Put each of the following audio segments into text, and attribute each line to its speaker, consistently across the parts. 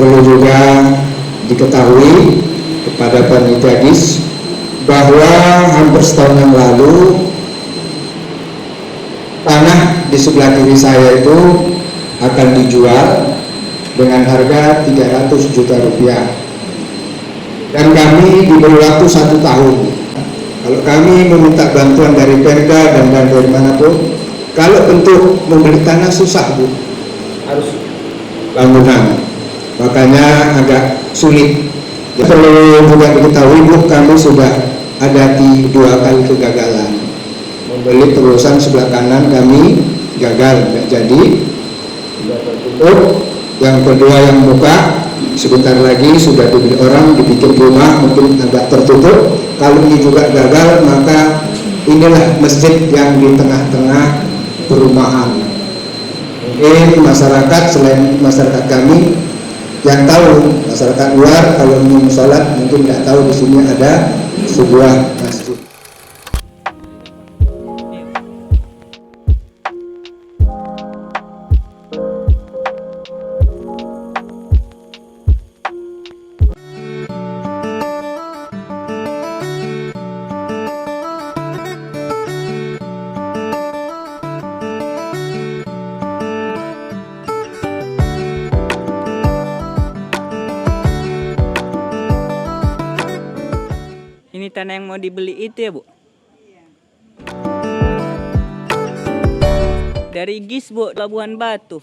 Speaker 1: perlu juga diketahui kepada panitia GIS bahwa hampir setahun yang lalu tanah di sebelah kiri saya itu akan dijual dengan harga 300 juta rupiah dan kami diberi waktu 1 tahun. Kalau kami meminta bantuan dari Pemda dan dari manapun, kalau untuk membeli tanah susah Bu, harus bangunan, makanya agak sulit. Perlu juga diketahui Bu, kami sudah ada 2 kali kegagalan. Membeli terusan sebelah kanan kami gagal, tidak jadi, sudah tertutup. Yang kedua yang buka sebentar lagi sudah dibeli orang, dibikin rumah, mungkin agak tertutup. Kalau ini juga gagal, maka inilah masjid yang di tengah-tengah perumahan. Mungkin masyarakat selain masyarakat kami yang tahu, masyarakat luar kalau ingin sholat mungkin tidak tahu di sini ada sebuah masjid.
Speaker 2: Ini tanah yang mau dibeli itu ya Bu? Dari GIS Bu, Labuhan Batu.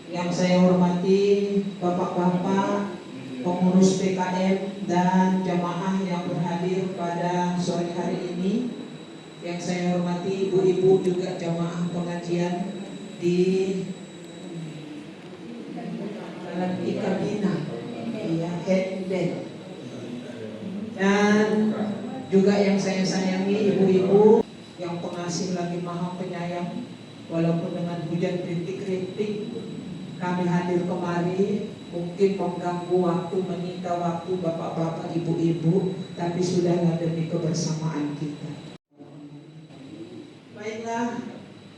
Speaker 3: Yang saya hormati Bapak-Bapak pengurus PKM dan jamaah yang berhadir pada sore hari ini. Yang saya hormati ibu-ibu juga jamaah pengajian di dalam Ikabina, ya, Headband. Dan juga yang saya sayangi ibu-ibu yang pengasih lagi maha penyayang, walaupun dengan hujan rintik-rintik kami hadir kemari, mungkin mengganggu waktu, menyita waktu bapak-bapak, ibu-ibu, tapi sudahlah demi kebersamaan kita. Baiklah,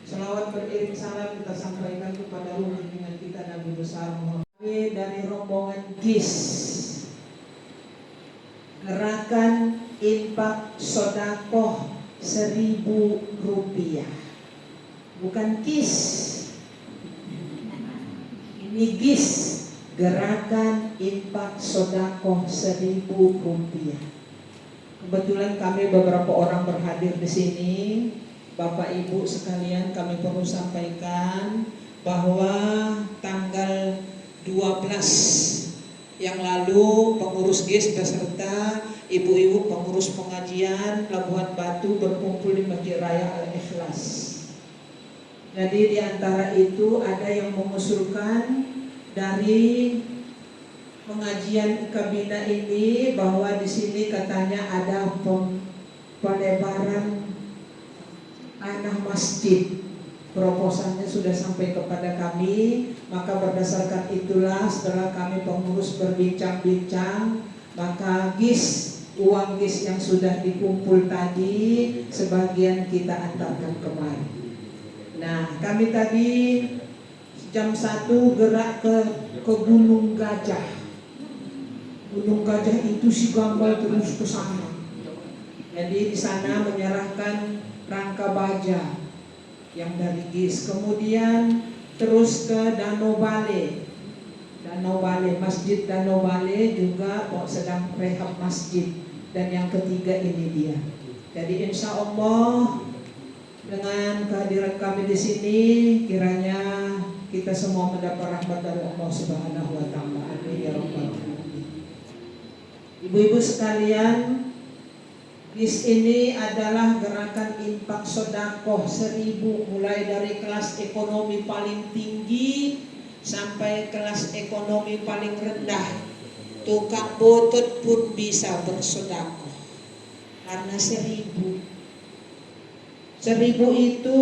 Speaker 3: selawat beriring salam kita sampaikan kepada junjungan kita Nabi besar Muhammad. Kami dari rombongan GIS, Gerakan Infak Sodakoh 1.000 rupiah, bukan KIS. Ini GIS, Gerakan Infak Sodakoh 1.000 rupiah. Kebetulan kami beberapa orang berhadir di sini. Bapak Ibu sekalian, kami perlu sampaikan bahwa tanggal 12 yang lalu pengurus GIS beserta ibu-ibu pengurus pengajian Labuhan Batu berkumpul di Masjid Raya Al-Ikhlas. Jadi di antara itu ada yang mengusulkan dari pengajian Kabina ini bahwa di sini katanya ada pelebaran tanah masjid. Proposalnya sudah sampai kepada kami, maka berdasarkan itulah setelah kami pengurus berbincang-bincang, Maka uang GIS yang sudah dikumpul tadi sebagian kita antarkan kemari. Nah, kami tadi jam 1 gerak ke Gunung Gajah. Gunung Gajah itu si Gambal terus ke sana. Jadi di sana menyerahkan rangka baja yang dari GIS. Kemudian terus ke Danau Bale. Masjid Danau Bale juga sedang rehab masjid. Dan yang ketiga ini dia. Jadi insya Allah dengan kehadiran kami di sini, kiranya kita semua mendapat rahmat dari Allah Subhanahu wa Ta'ala. Amin ya rabbal alamin. Ibu-ibu sekalian, GIS ini adalah gerakan infak sedekah 1000, mulai dari kelas ekonomi paling tinggi sampai kelas ekonomi paling rendah. Tukang botot pun bisa bersedekah karena 1000 itu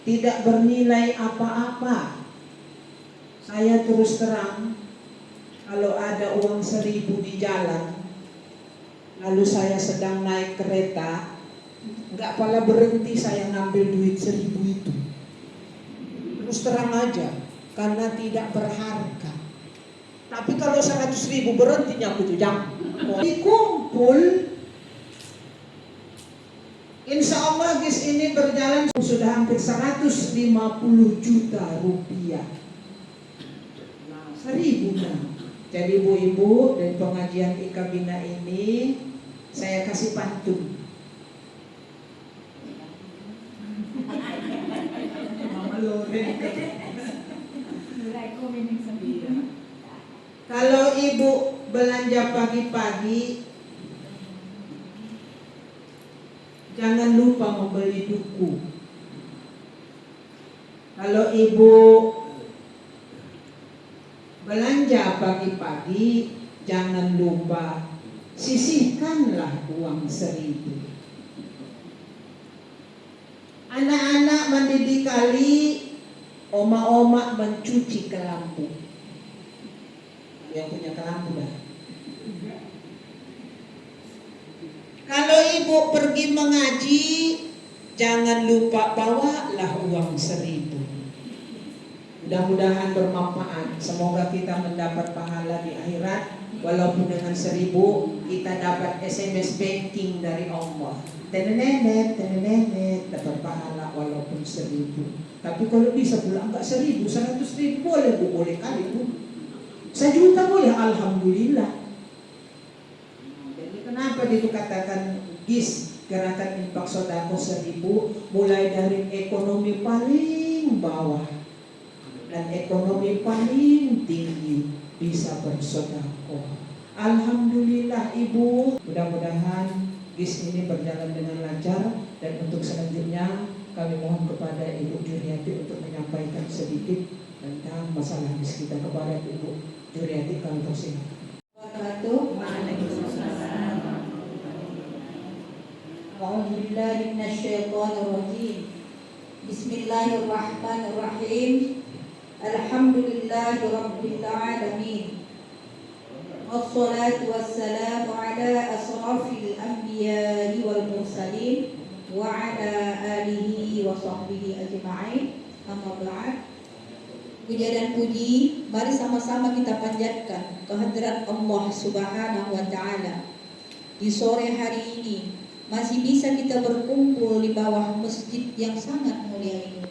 Speaker 3: tidak bernilai apa-apa. Saya terus terang, kalau ada uang 1000 di jalan, lalu saya sedang naik kereta, nggak pala berhenti saya ngambil duit 1000 itu. Terus terang aja, karena tidak berharga. Tapi kalau 100.000 berhentinya aku tuh jangan. Dikumpul, insya Allah GIS ini berjalan sudah hampir 150 juta rupiah. Nah, 1000 nah. Jadi ibu-ibu dari pengajian Ikabina ini saya kasih pantun. Mama Loren. Kalau ibu belanja pagi-pagi, jangan lupa membeli duku. Kalau ibu belanja pagi-pagi, jangan lupa sisihkanlah uang 1000. Anak-anak mandi di kali, oma-oma mencuci ke lampu. Yang punya kelampu dah. Kalau ibu pergi mengaji, jangan lupa bawalah uang 1000. Mudah-mudahan bermanfaat. Semoga kita mendapat pahala di akhirat. Walaupun dengan 1000 kita dapat SMS banking dari Allah. Tenenet, dapat pahala walaupun 1000. Tapi kalau bisa pula enggak 1000, 100.000 boleh bu, boleh kali bu. 1 juta boleh, alhamdulillah. Jadi kenapa dikatakan GIS, gerakan infak sedekah 1000, mulai dari ekonomi paling bawah dan ekonomi paling tinggi bisa bersedekah. Alhamdulillah ibu, mudah-mudahan GIS ini berjalan dengan lancar. Dan untuk selanjutnya kami mohon kepada Ibu Juriati untuk menyampaikan sedikit tentang masalah GIS kita kepada Ibu Juriati kalau silakan.
Speaker 4: Bismillahirrahmanirrahim. Alhamdulillahirabbil alamin. Wassalatu wassalamu ala asrafil anbiya'i wal mursalin wa ala alihi wa sahbihi ajma'in. Amma ba'd. Puja dan puji mari sama-sama kita panjatkan kehadirat Allah Subhanahu wa taala. Di sore hari ini masih bisa kita berkumpul di bawah masjid yang sangat mulia ini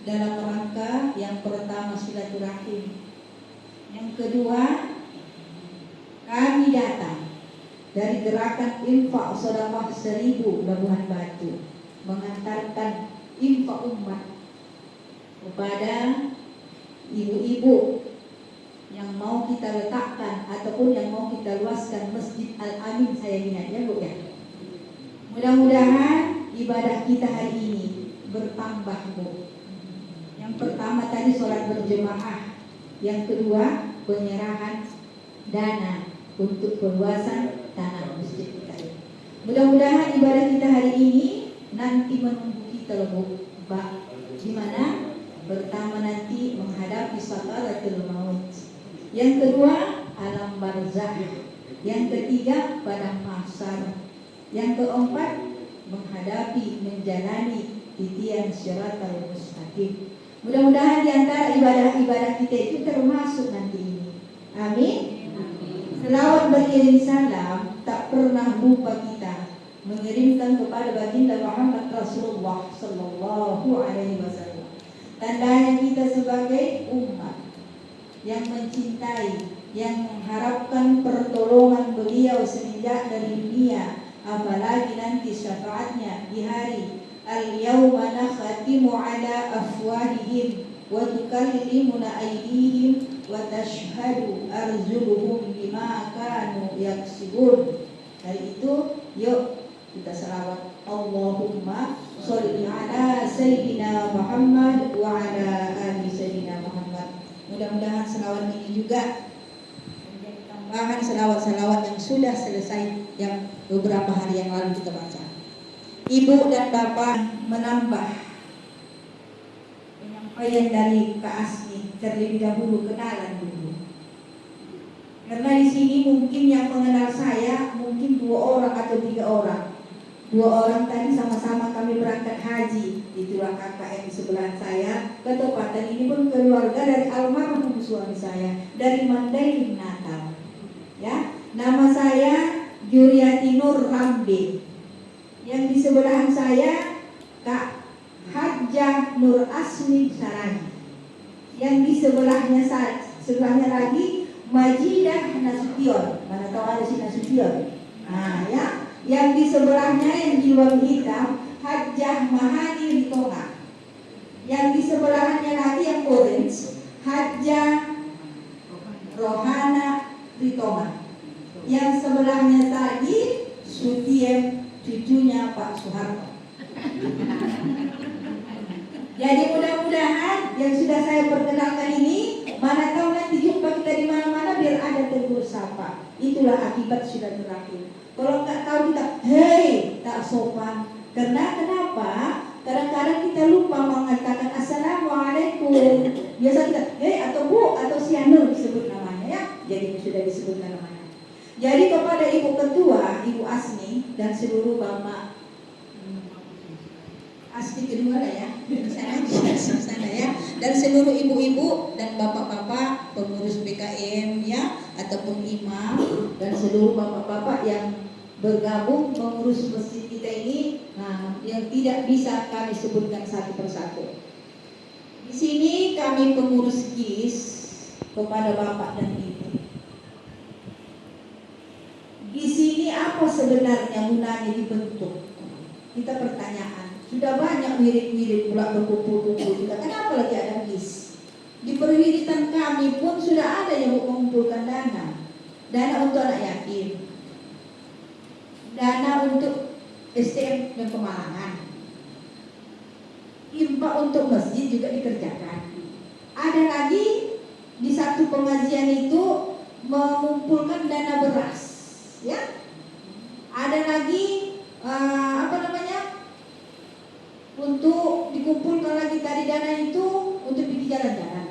Speaker 4: dalam rangka yang pertama silaturahim. Yang kedua, kami datang dari gerakan infak sedekah 1000 Labuhan Batu mengantarkan infak umat kepada ibu-ibu yang mau kita letakkan ataupun yang mau kita luaskan Masjid Al-Amin. Saya ingat ya Bu ya. Mudah-mudahan ibadah kita hari ini bertambah Bu. Yang pertama tadi sholat berjemaah, yang kedua penyerahan dana untuk perluasan tanah masjid kita. Mudah-mudahan ibadah kita hari ini nanti menunggu kita Bu. Di mana? Pertama nanti menghadapi sakaratul maut. Yang kedua alam barzakh. Yang ketiga, padang mahsyar. Yang keempat, menjalani titian syiratal mustaqim. Mudah-mudahan di antara ibadah-ibadah kita itu termasuk nanti ini. Amin. Selawat beriring salam tak pernah lupa kita mengirimkan kepada baginda Muhammad Rasulullah Sallallahu Alaihi Wasallam. Tandanya kita sebagai umat yang mencintai, yang mengharapkan pertolongan beliau semenjak dari dunia, apalagi nanti syafaatnya di hari al-yawma nakhatimu ala afwahihim wa tukallimuna aydihim wa tashhadu arjuluhum bima kanu yaksibun. Hari itu yuk kita selawat Allahumma sholli ala sayyidina Muhammad wa ala ali sayyidina Muhammad. Mudah-mudahan selawat ini juga menjadi tambahan selawat-selawat yang sudah selesai yang beberapa hari yang lalu kita baca. Ibu dan bapak menambah penyampaian dari Kak Asmi terlebih dahulu, kenalan dulu. Karena di sini mungkin yang mengenal saya mungkin 2 orang atau 3 orang. 2 orang tadi sama-sama kami berangkat haji. Itulah kakak yang di sebelah saya. Ketepatan ini pun keluarga dari almarhum suami saya dari Mandailing Natal. Ya, nama saya Juriati Nur Rambe. Yang di sebelahan saya Kak Hajjah Nur Asmi Sarani. Yang di sebelahnya lagi Majidah Nasution. Mana tahu ada si Nasution. Nah, ya. Yang di sebelahnya yang di warna hitam Hajjah Mahani Ritonga. Yang di sebelahnya lagi yang orange Hajjah Rohana Ritonga. Yang sebelahnya tadi Sutiem, cucunya Pak Soeharto. Jadi mudah-mudahan yang sudah saya perkenalkan ini, mana tahu nanti jumpa kita di mana-mana biar ada tegur sapa. Itulah akibat sudah terakhir. Kalau nggak tahu kita, hei, tak sopan. Karena kenapa? Kadang-kadang kita lupa mengatakan assalamualaikum. Biasa kita, hei atau bu atau si Anu disebut namanya ya. Jadi sudah disebutkan namanya. Jadi kepada Ibu Ketua, Ibu Asmi dan seluruh Bapak Asmi kedua lah ya, sana ya, dan seluruh ibu-ibu dan bapak-bapak pengurus BKM ya ataupun imam dan seluruh bapak-bapak yang bergabung mengurus masjid kita ini, nah, yang tidak bisa kami sebutkan satu persatu. Di sini kami pengurus GIS kepada bapak dan ibu. Di sini apa sebenarnya gunanya dibentuk? Kita pertanyaan. Sudah banyak wirid-wirid pula berkumpul-kumpul kita. Kenapa lagi ada GIS? Di perwiritan kami pun sudah ada yang mengumpulkan dana. Dana untuk anak yatim, dana untuk STM dan pemalangan, infak untuk masjid juga dikerjakan. Ada lagi di satu pengajian itu mengumpulkan dana beras, ya. Ada lagi untuk dikumpulkan lagi tadi dana itu untuk bikin jalan-jalan.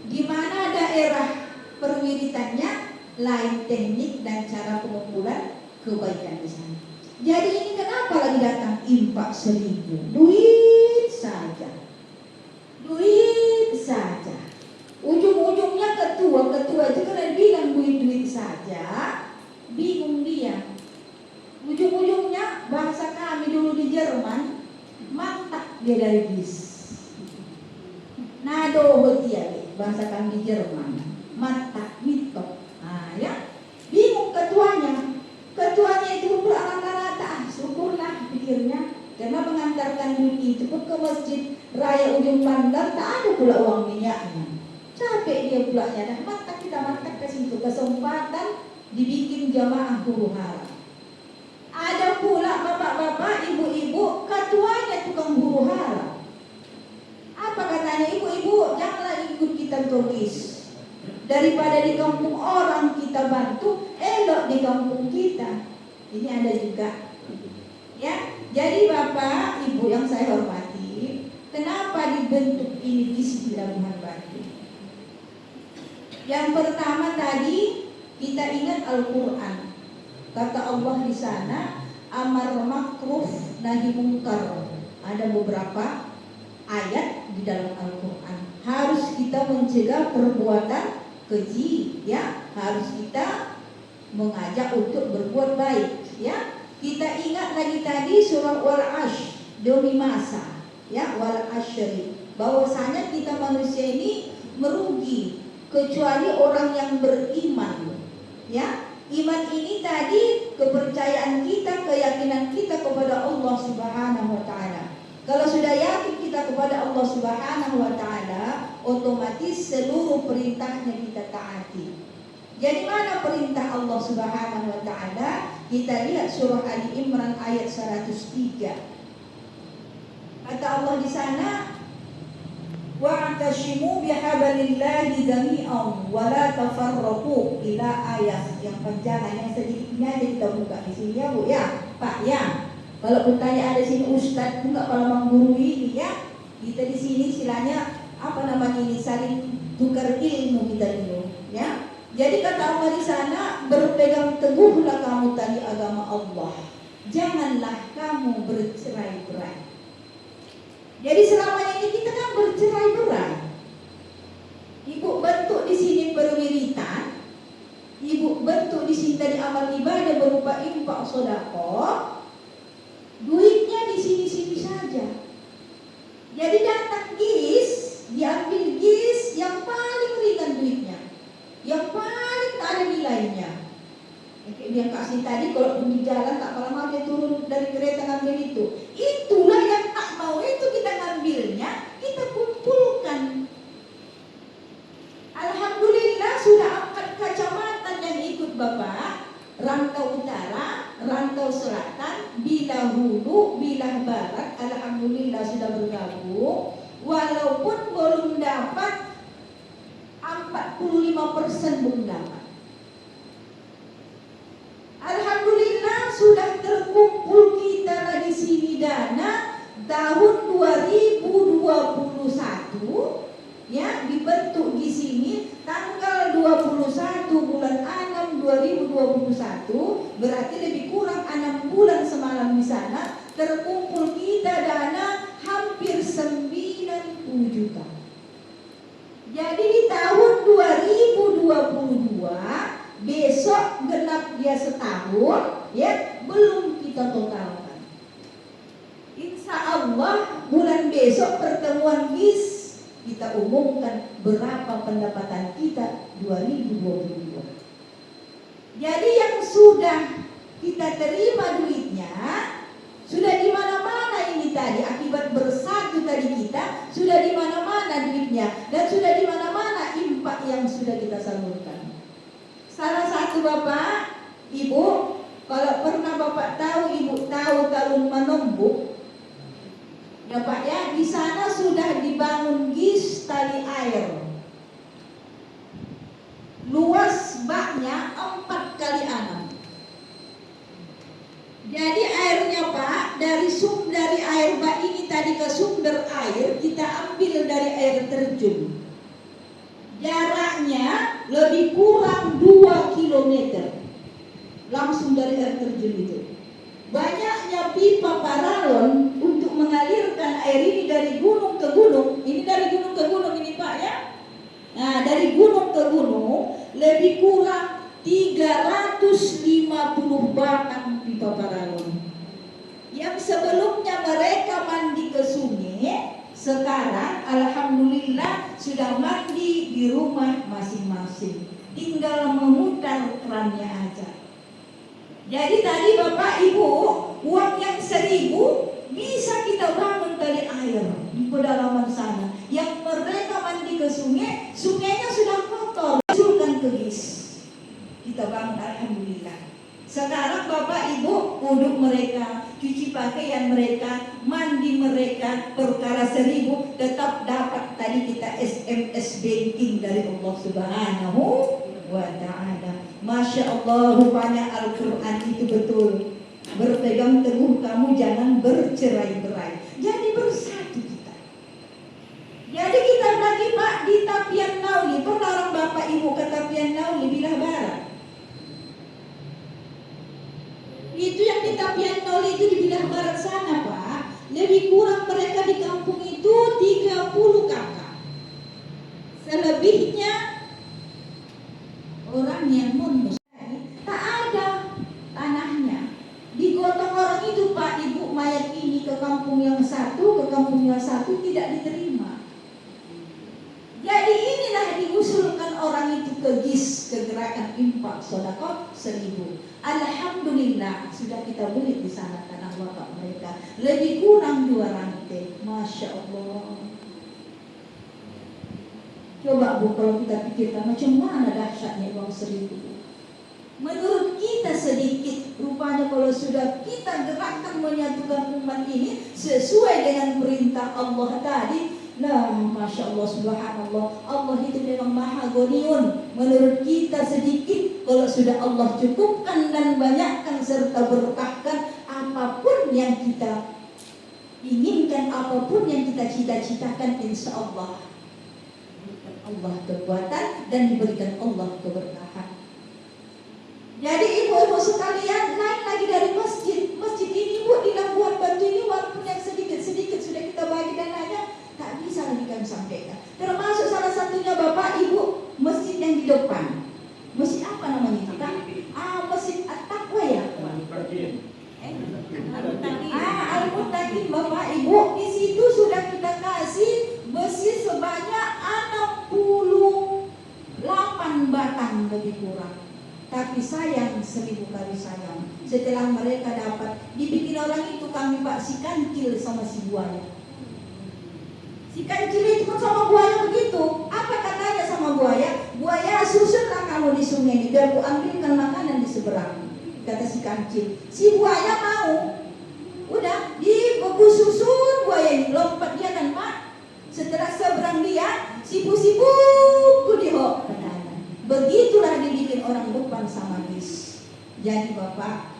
Speaker 4: Di mana daerah perwiritannya lain teknik dan cara pengumpulan kebaikan di sana. Jadi ini kenapa lagi datang infak 1000? Duit saja. Duit saja. Ujung-ujungnya ketua itu kan bilang duit saja, bingung dia. Ujung-ujungnya bangsa kami dulu di Jerman mantap dia dari GIS. Nado hotia bangsa kami di Jerman mantap mitok. Nah ya, bingung ketuanya. Ketuanya itu rata-rata syukurlah pikirnya, karena mengantarkan duit itu pun ke masjid raya ujung Pandang tak ada pula uang minyaknya. Capek dia pula ya, dah mantap kita mantap ke situ, kesempatan dibikin jamaah huru hara. Ada pula bapak-bapak, ibu-ibu, ketuanya tukang huru hara. Apa katanya? Ibu-ibu, janganlah ikut kita tulis. Daripada di kampung orang kita bantu, elok di kampung kita. Ini ada juga. Ya, jadi bapak, ibu yang saya hormati, kenapa dibentuk ini di Labuhan Batu? Yang pertama tadi Kita ingat Al-Quran. Kata Allah di sana, amar makruf nahi mungkar. Ada beberapa ayat di dalam Al-Quran. Harus kita mencegah perbuatan keji, ya. Harus kita mengajak untuk berbuat baik, ya. Kita ingat lagi tadi surah Wal-Ashr demi masa, ya, Wal-Ashr, bahwasanya kita manusia ini merugi kecuali orang yang beriman, ya. Iman ini tadi kepercayaan kita, keyakinan kita kepada Allah Subhanahu wa taala. Kalau sudah yakin kita kepada Allah Subhanahu wa taala, otomatis seluruh perintahnya kita taati. Jadi mana perintah Allah Subhanahu wa taala? Kita lihat surah Ali Imran ayat 103. Kata Allah di sana, wa'tashimu bihablillahi jami'an wa la tafarraqu, ila ayat yang panjang, yang sedikitnya aja kita buka di sini ya Bu ya, Pak ya. Kalau bertanya ada sini Ustadz enggak, kalau memang guru ini ya, kita di sini istilahnya apa namanya ini, saling tukar ilmu kita dulu ya. Jadi kata Allah di sana, berpegang teguhlah kamu tadi agama Allah, janganlah kamu bercerai-berai. Jadi selama ini kita kan bercerai-berai. Ibu bentuk di sini perwiritan, ibu bentuk di sini tadi amal ibadah berupa infak sedekah, duitnya di sini-sini saja. Jadi datang GIS, diambil GIS yang paling ringan duitnya, yang paling tak ada nilainya. Dia kasih tadi, kalau di jalan tak lama dia turun dari kereta ngambil itu. Itulah yang tak mau itu kita ngambilnya, kita kumpulkan. Alhamdulillah sudah 4 kecamatan yang ikut Bapak. Rantau Utara, Rantau Selatan, Bilah Hulu, Bilah Barat, alhamdulillah sudah bergabung. Walaupun belum dapat 45% belum dapat. Alhamdulillah sudah terkumpul kita lagi sini dana tahun 2021 ya, dibentuk di sini tanggal 21 bulan 6 2021, berarti lebih kurang 6 bulan semalam di sana terkumpul kita dana hampir 90 juta. Jadi di tahun 2022 besok genap dia setahun ya, belum kita totalkan. Insya Allah bulan besok pertemuan GIS kita umumkan berapa pendapatan kita 2022. Jadi yang sudah kita terima duitnya sudah di mana-mana ini tadi, akibat bersatu tadi kita sudah di mana-mana duitnya, dan sudah di mana-mana infak yang sudah kita salurkan. Salah satu Bapak, Ibu, kalau pernah Bapak tahu, Ibu tahu Talun Manombuk, ya Pak ya, di sana sudah dibangun GIS tali air. Luas baknya 4 kali 6. Jadi airnya Pak, dari air bak ini tadi ke sumber air kita ambil dari air terjun. Jaraknya lebih kurang 2 km langsung dari air terjun itu. Banyaknya pipa paralon untuk mengalirkan air ini dari gunung ke gunung. Ini dari gunung ke gunung ini Pak ya. Nah dari gunung ke gunung lebih kurang 350 batang pipa paralon. Yang sebelumnya mereka mandi ke sungai, sekarang alhamdulillah sudah mandi di rumah masing-masing, tinggal memutar kerannya aja. Jadi tadi Bapak Ibu, uang yang 1.000 bisa kita bangun tali air di pedalaman sana. Yang mereka mandi ke sungai, sungainya sudah kotor, usulkan ke GIS, kita bangun alhamdulillah. Sekarang Bapak Ibu, uduk mereka, cuci pakaian mereka, mandi mereka, perkara 1.000 tetap dapat tadi kita SMS banking dari Allah Subhanahu wa ta'ala. Masya Allah, rupanya Al-Quran itu betul. Berpegang teguh kamu, jangan bercerai-berai. Jadi bersatu kita. Jadi kita lagi Pak di Tapian Nauli. Pernah orang Bapak Ibu ke Tapian Nauli, Bilah Barat? Piantol itu di Bidah Barat sana Pak, lebih kurang mereka di kampung itu 30 kakak. Selebihnya orang yang non-Muslim, tak ada tanahnya. Digotong orang itu Pak, ibu mayat ini ke kampung yang satu, ke kampung yang satu tidak diterima. Jadi inilah diusulkan orang itu ke GIS, ke Gerakan Infak Sedekah 1000. Alhamdulillah sudah kita beli di sana tanah wakaf mereka. Lebih kurang 2 rantai. Masya Allah. Coba Bu, kalau kita pikirkan macam mana dahsyatnya uang 1000. Menurut kita sedikit, rupanya kalau sudah kita gerakkan menyatukan umat ini sesuai dengan perintah Allah tadi. Nah, Masya Allah, Subhanallah, Allah itu memang maha goniun. Menurut kita sedikit, kalau sudah Allah cukupkan dan banyakkan serta berkahkan apapun yang kita inginkan, apapun yang kita cita-citakan, insya Allah diberikan Allah kekuatan dan diberikan Allah keberkahan. Jadi ibu-ibu sekalian, lain lagi dari masjid. Masjid ini Bu, di Labuan Batu ini walaupun yang sedikit-sedikit sudah kita bagi dananya, tak bisa lagi kami sampaikan. Termasuk salah satunya Bapak Ibu, masjid yang di depan. Masjid apa namanya itu kan? Masjid At-Taqwa ya? Al-Muttaqin Bapak Ibu, di situ sudah kita kasih besi sebanyak 68 batang lebih kurang. Tapi sayang, 1000 kali sayang. Setelah mereka dapat, dibikin orang itu kami Pak si kancil sama si buaya. Si kancil itu pun sama buaya begitu. Apa katanya sama buaya? Buaya, susunlah kamu di sungai ini, biar ku ambilkan makanan di seberang. Kata si kancil. Si buaya mau. Udah, dibeku susun buaya ini. Lompat dia kan Pak. Setelah seberang dia, sipu-sipu ku dihok. Begitulah dibikin orang depan sama bis. Jadi Bapak,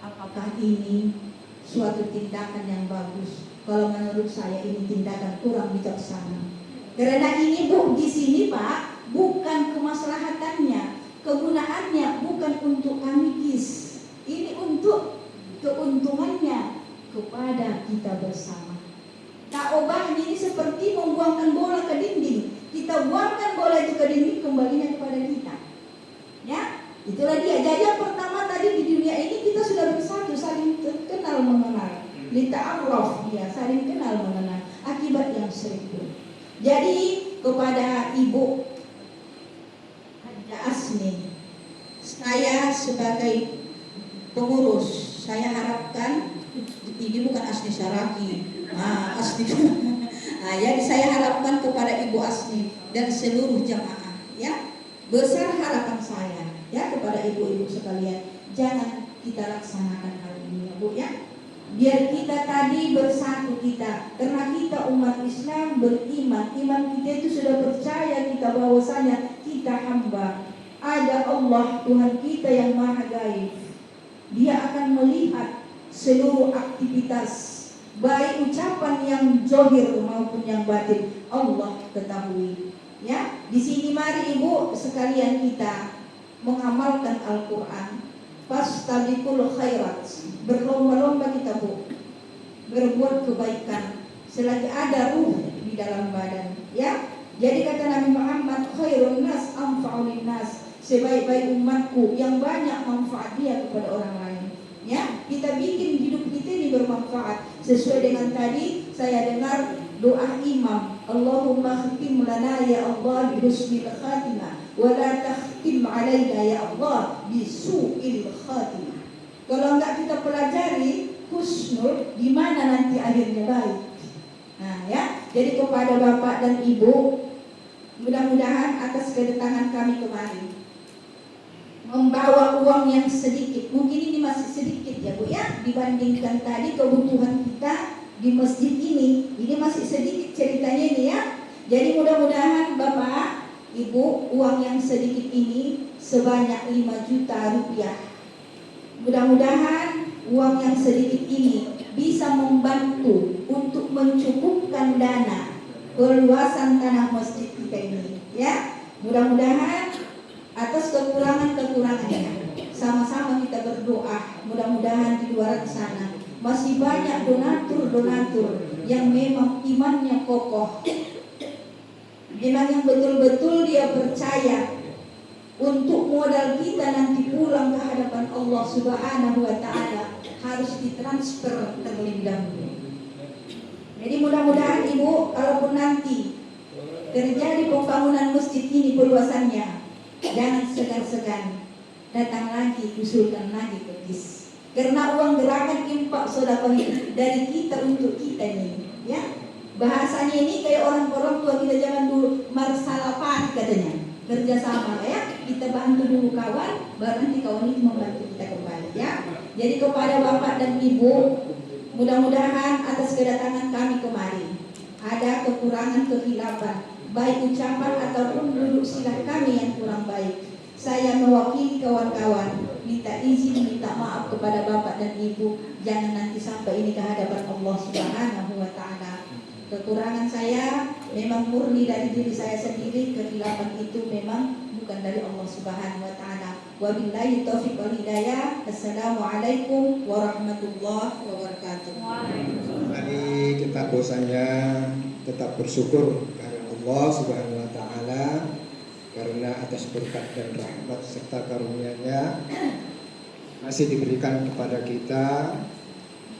Speaker 4: apakah ini suatu tindakan yang bagus? Kalau menurut saya ini tindakan kurang bijaksana. Karena ini Bu, di sini Pak, bukan kemaslahatannya, kegunaannya bukan untuk kami GIS. Ini untuk keuntungannya kepada kita bersama. Taobahnya ini seperti membuangkan bola ke dinding. Kita buangkan bola itu ke dinding, kembalinya kepada kita. Ya, itulah dia. Jadi yang pertama tadi di dunia ini kita sudah bersatu, saling kenal mengenal. Lita'arraf, ya, saling kenal mengenal. Akibat yang 1000. Jadi kepada Ibu Haja Asni, saya sebagai pengurus, saya harapkan ini bukan Asni Syaraki. Asni. Jadi saya harapkan kepada Ibu Asni dan seluruh jamaah, ya, besar harapan saya, ya, kepada ibu-ibu sekalian, jangan kita laksanakan hal ini, ya Bu, ya. Biar kita tadi bersatu kita, karena kita umat Islam beriman, iman kita itu sudah percaya kita bahwasanya kita hamba, ada Allah Tuhan kita yang maha gaib. Dia akan melihat seluruh aktivitas, baik ucapan yang zahir maupun yang batin, Allah ketahui. Ya, di sini mari Ibu sekalian kita mengamalkan Al-Qur'an. Fastabiqul khairat. Berlomba-lomba kita Bu, berbuat kebaikan selagi ada ruh di dalam badan. Ya, jadi kata Nabi Muhammad, khairun nas anfa'ul nas. Sebaik-baik umatku yang banyak manfaat dia kepada orang lain. Ya, kita bikin hidup kita ini bermanfaat sesuai dengan tadi saya dengar doa imam, Allahumma khtim lana ya Allah bi husnil khatimah wa la takhtim alaina ya Allah bi su'il khatimah. Kalau enggak kita pelajari husnul, gimana nanti akhirnya baik. Nah, ya, jadi kepada Bapak dan Ibu, mudah-mudahan atas kedatangan kami kemari membawa uang yang sedikit, mungkin ini masih sedikit ya Bu, ya, dibandingkan tadi kebutuhan kita di masjid ini masih sedikit ceritanya ini, ya. Jadi mudah-mudahan Bapak Ibu, uang yang sedikit ini sebanyak 5 juta rupiah. Mudah-mudahan uang yang sedikit ini bisa membantu untuk mencukupkan dana perluasan tanah masjid kita ini, ya. Mudah-mudahan atas kekurangan-kekurangannya sama-sama kita berdoa. Mudah-mudahan di luar sana masih banyak donatur-donatur yang memang imannya kokoh, memang yang betul-betul dia percaya untuk modal kita nanti pulang ke hadapan Allah Subhanahu wa Ta'ala harus ditransfer terlebih dahulu. Jadi mudah-mudahan Ibu, kalaupun nanti terjadi pembangunan masjid ini perluasannya, jangan segan-segan datang lagi, usulkan lagi ke KIS. Karena uang gerakan infak sedekah dari kita untuk kita nih, ya. Bahasanya ini kayak orang-orang tua kita zaman dulu, marsalapan katanya. Kerjasama ya, kita bantu dulu kawan, baru nanti kawan itu membantu kita kembali ya. Jadi kepada Bapak dan Ibu, mudah-mudahan atas kedatangan kami kemari ada kekurangan kehilafan, baik ucapan ataupun duduk sila kami yang kurang baik. Saya mewakili kawan-kawan minta izin, minta maaf kepada Bapak dan Ibu, jangan nanti sampai ini ke hadapan Allah Subhanahu wa Ta'ala. Kekurangan saya memang murni dari diri saya sendiri, kehilafan itu memang bukan dari Allah Subhanahu wa Ta'ala. Wabillahi taufiq wal hidayah. Assalamualaikum warahmatullahi wabarakatuh.
Speaker 1: Mari kita bosannya tetap bersyukur kepada Allah Subhanahu wa Ta'ala karena atas berkat dan rahmat serta karunia-Nya masih diberikan kepada kita.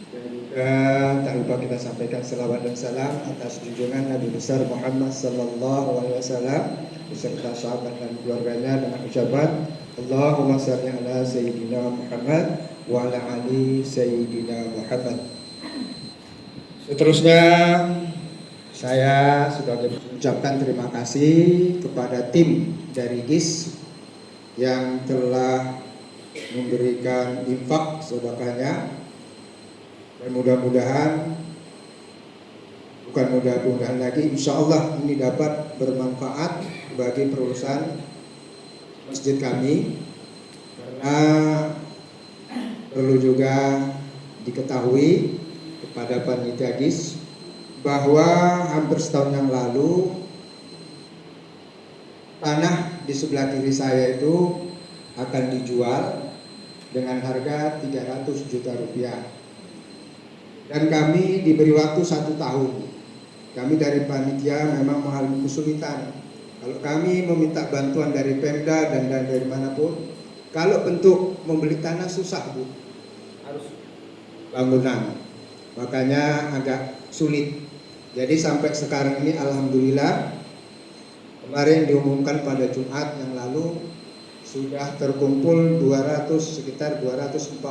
Speaker 1: Dan juga tak lupa kita sampaikan selawat dan salam atas junjungan Nabi besar Muhammad sallallahu alaihi wasallam beserta sahabat dan keluarganya dengan ucapan Allahumma shalli ala sayyidina Muhammad wa ala ali sayyidina Muhammad. Seterusnya saya sudah mengucapkan terima kasih kepada tim dari GIS yang telah memberikan infak sedekahnya. Dan mudah-mudahan, bukan mudah-mudahan lagi, insya Allah ini dapat bermanfaat bagi perusahaan masjid kami. Karena perlu juga diketahui kepada panitia GIS bahwa hampir setahun yang lalu tanah di sebelah kiri saya itu akan dijual dengan harga 300 juta rupiah. Dan kami diberi waktu 1 tahun. Kami dari panitia memang mengalami kesulitan. Kalau kami meminta bantuan dari Pemda dan dari manapun, kalau bentuk membeli tanah susah Bu, harus bangunan, makanya agak sulit. Jadi sampai sekarang ini alhamdulillah, kemarin diumumkan pada Jumat yang lalu sudah terkumpul sekitar 243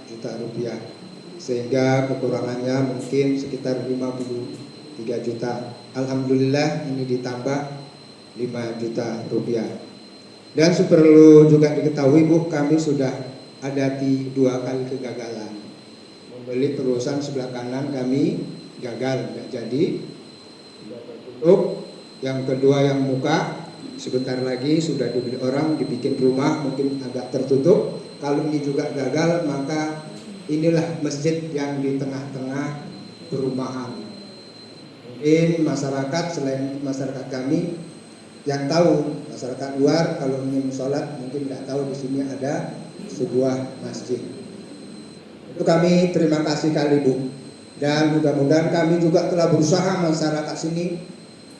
Speaker 1: juta rupiah. Sehingga kekurangannya mungkin sekitar 53 juta. Alhamdulillah ini ditambah 5 juta rupiah. Dan perlu juga diketahui Bu, kami sudah hadati 2 kali kegagalan. Membeli perusahaan sebelah kanan kami gagal, tidak jadi, sudah tertutup. Yang kedua yang muka sebentar lagi sudah dibeli orang, dibikin rumah, mungkin agak tertutup. Kalau ini juga gagal, maka inilah masjid yang di tengah-tengah perumahan. Mungkin masyarakat selain masyarakat kami yang tahu, masyarakat luar kalau ingin sholat mungkin tidak tahu di sini ada sebuah masjid. Itu kami terima kasih kali Bu. Dan mudah-mudahan kami juga telah berusaha, masyarakat sini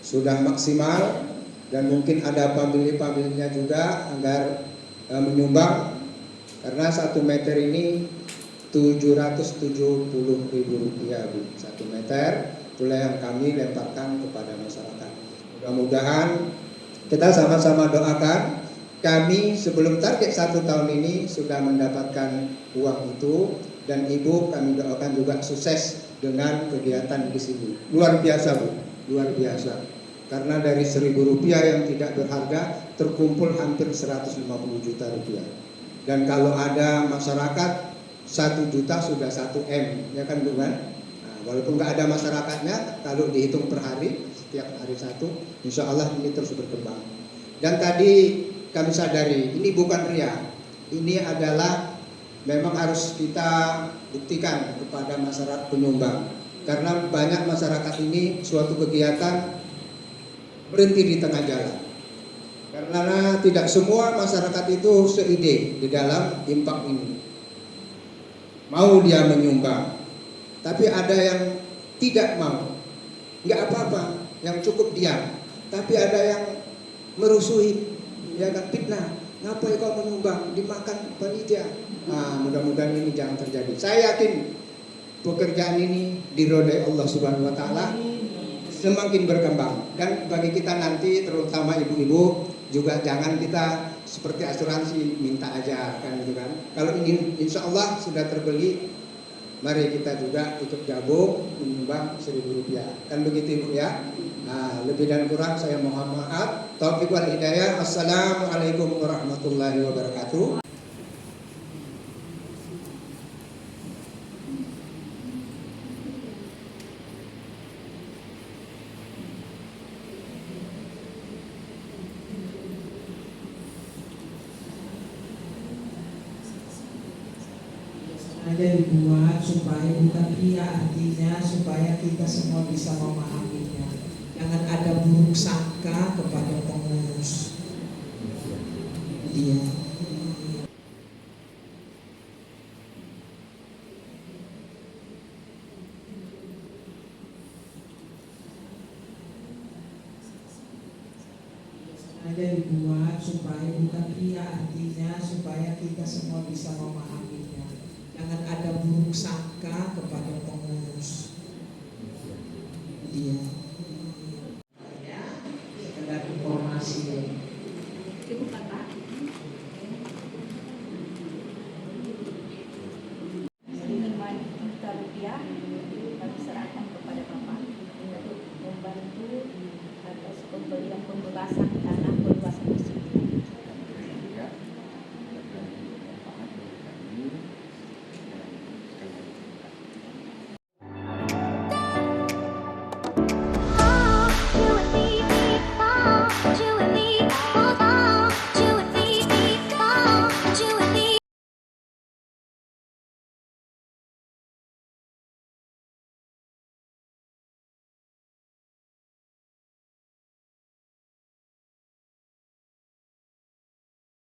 Speaker 1: sudah maksimal dan mungkin ada pamili-pamilinya juga agar menyumbang, karena 1 meter ini 770.000 rupiah Bu, 1 meter. Itulah yang kami lemparkan kepada masyarakat. Mudah-mudahan kita sama-sama doakan, kami sebelum target 1 tahun ini sudah mendapatkan uang itu. Dan Ibu kami doakan juga sukses dengan kegiatan di sini. Luar biasa Bu, luar biasa. Karena dari 1.000 rupiah yang tidak berharga terkumpul hampir 150 juta rupiah. Dan kalau ada masyarakat 1 juta sudah 1 M, ya kan Bu kan? Nah, walaupun nggak ada masyarakatnya, kalau dihitung per hari, setiap hari 1, insya Allah ini terus berkembang. Dan tadi kami sadari, ini bukan ria, ini adalah memang harus kita buktikan kepada masyarakat penyumbang. Karena banyak masyarakat ini suatu kegiatan berhenti di tengah jalan. Karena tidak semua masyarakat itu seide di dalam infak ini. Mau dia menyumbang, tapi ada yang tidak mau. Nggak apa-apa, yang cukup diam. Tapi ada yang merusuhi, ya kan, fitnah. Ngapain kau menyumbang, dimakan panitia? Nah, mudah-mudahan ini jangan terjadi. Saya yakin pekerjaan ini diridhoi Allah Subhanahu wa taala semakin berkembang. Dan bagi kita nanti, terutama ibu-ibu, juga jangan kita seperti asuransi minta aja kan gitu kan. Kalau ini insya Allah sudah terbeli, mari kita juga ikut gabung menyumbang Rp1.000 kan begitu Ibu ya. Nah, lebih dan kurang saya mohon maaf. Taufiq wal hidayah. Assalamualaikum warahmatullahi wabarakatuh.
Speaker 3: Ada dibuat supaya bukan ria, artinya supaya kita semua bisa memahaminya. Jangan ada buruk sangka kepada pengurus. Dia. Ada dibuat supaya bukan ria, artinya supaya kita semua bisa memahaminya. Jangan ada buruk sangka kepada pengurus. Dia.